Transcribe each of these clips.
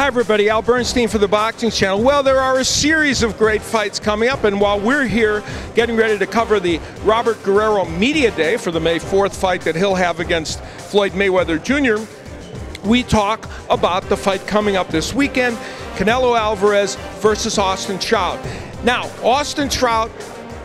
Hi everybody, Al Bernstein for the Boxing Channel. Well, there are a series of great fights coming up, and while we're here getting ready to cover the Robert Guerrero Media Day for the May 4th fight that he'll have against Floyd Mayweather Jr., we talk about the fight coming up this weekend, Canelo Alvarez versus Austin Trout. Now, Austin Trout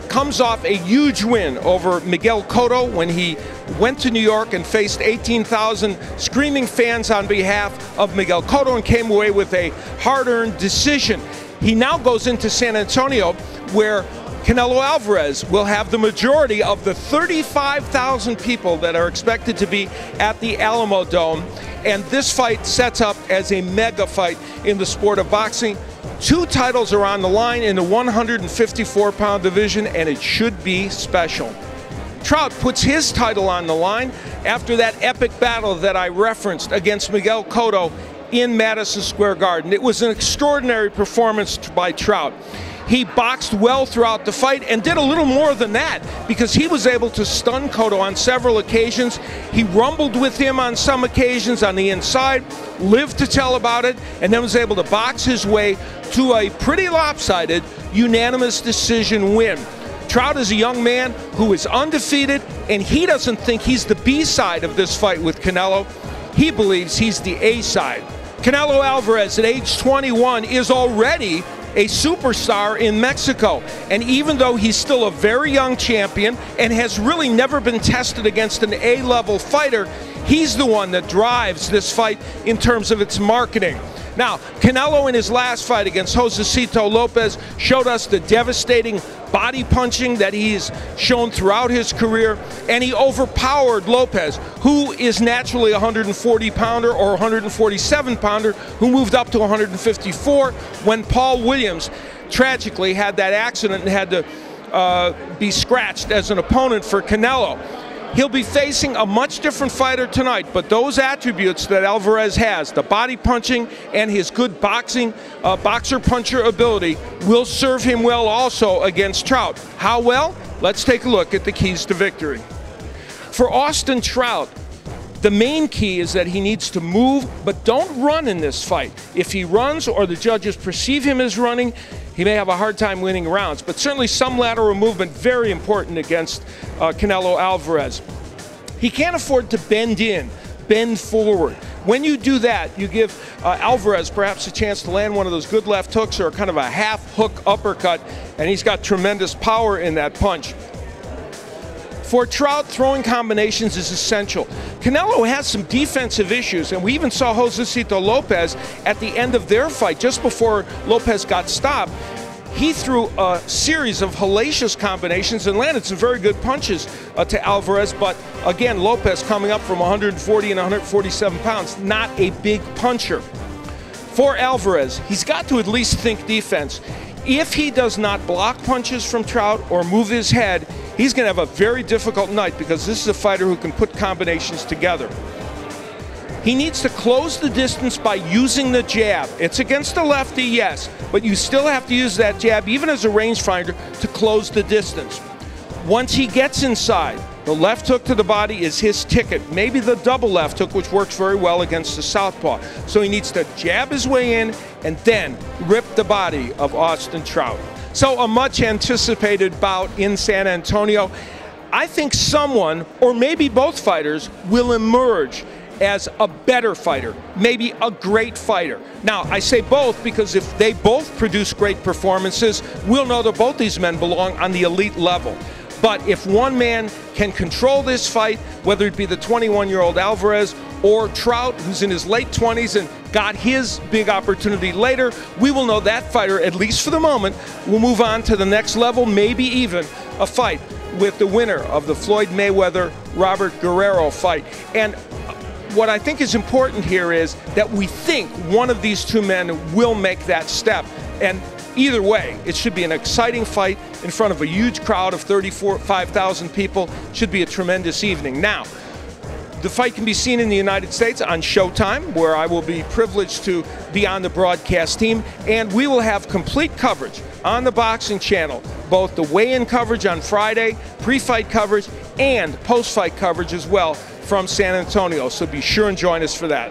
comes off a huge win over Miguel Cotto when he went to New York and faced 18,000 screaming fans on behalf of Miguel Cotto and came away with a hard-earned decision. He now goes into San Antonio where Canelo Alvarez will have the majority of the 35,000 people that are expected to be at the Alamodome, and this fight sets up as a mega fight in the sport of boxing. Two titles are on the line in the 154-pound division, and it should be special. Trout puts his title on the line after that epic battle that I referenced against Miguel Cotto in Madison Square Garden. It was an extraordinary performance by Trout. He boxed well throughout the fight and did a little more than that because he was able to stun Cotto on several occasions. He rumbled with him on some occasions on the inside, lived to tell about it, and then was able to box his way to a pretty lopsided unanimous decision win. Trout is a young man who is undefeated, and he doesn't think he's the B side of this fight with Canelo. He believes he's the A side. Canelo Alvarez at age 21 is already a superstar in Mexico, and even though he's still a very young champion and has really never been tested against an A-level fighter, he's the one that drives this fight in terms of its marketing. Now, Canelo in his last fight against Josecito Lopez showed us the devastating body punching that he's shown throughout his career, and he overpowered Lopez, who is naturally a 140-pounder or 147-pounder, who moved up to 154 when Paul Williams tragically had that accident and had to be scratched as an opponent for Canelo. He'll be facing a much different fighter tonight, but those attributes that Alvarez has, the body punching and his good boxing, boxer-puncher ability, will serve him well also against Trout. How well? Let's take a look at the keys to victory. For Austin Trout, the main key is that he needs to move, but don't run in this fight. If he runs or the judges perceive him as running, he may have a hard time winning rounds, but certainly some lateral movement, very important against Canelo Alvarez. He can't afford to bend in, bend forward. When you do that, you give Alvarez perhaps a chance to land one of those good left hooks or kind of a half hook uppercut, and he's got tremendous power in that punch. For Trout, throwing combinations is essential. Canelo has some defensive issues, and we even saw Josecito Lopez at the end of their fight, just before Lopez got stopped. He threw a series of hellacious combinations and landed some very good punches to Alvarez, but again, Lopez coming up from 140 and 147 pounds, not a big puncher. For Alvarez, he's got to at least think defense. If he does not block punches from Trout or move his head, he's going to have a very difficult night because this is a fighter who can put combinations together. He needs to close the distance by using the jab. It's against the lefty, yes, but you still have to use that jab, even as a rangefinder, to close the distance. Once he gets inside, the left hook to the body is his ticket, maybe the double left hook, which works very well against the southpaw. So he needs to jab his way in and then rip the body of Austin Trout. So a much anticipated bout in San Antonio. I think someone, or maybe both fighters, will emerge as a better fighter, maybe a great fighter. Now, I say both because if they both produce great performances, we'll know that both these men belong on the elite level. But if one man can control this fight, whether it be the 21-year-old Alvarez or Trout, who's in his late 20s and got his big opportunity later, we will know that fighter, at least for the moment, will move on to the next level, maybe even a fight with the winner of the Floyd Mayweather-Robert Guerrero fight. And what I think is important here is that we think one of these two men will make that step. And either way, it should be an exciting fight in front of a huge crowd of 35,000 people. It should be a tremendous evening. Now, the fight can be seen in the United States on Showtime, where I will be privileged to be on the broadcast team, and we will have complete coverage on the Boxing Channel, both the weigh-in coverage on Friday, pre-fight coverage, and post-fight coverage as well from San Antonio. So be sure and join us for that.